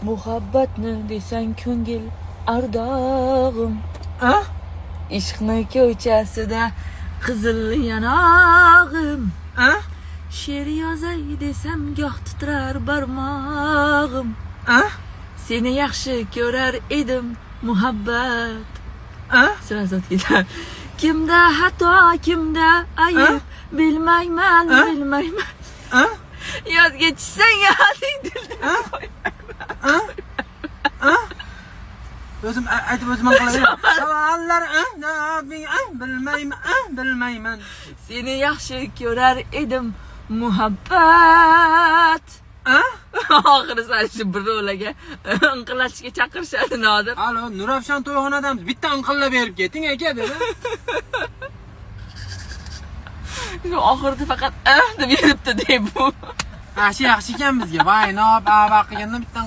Muhabbatni desang ko'ngil ardog'im. Ishqni ko'chasida qizil yanog'im. She'r yozay desam goh titrar barmog'im. Seni yaxshi ko'rar edim muhabbat. Sразу gitar. Kimda xato, kimda ayb, bilmayman. Yodga tushsang yoding dilda O'zim aytib o'zim qilaman. Savollar, bilmayman. Seni yaxshi ko'rar edim muhabbat. Oxiri sal shu bir rolaga inqillatishga chaqirishadi Nodir. Alo, Nurafshon to'yxonadamiz. Bitta inqillab berib keting aka dedi. Shu oxirida faqat deb yuribdi deb bu. Yaxshi ekan bizga. Voy, no, baqiganda bitta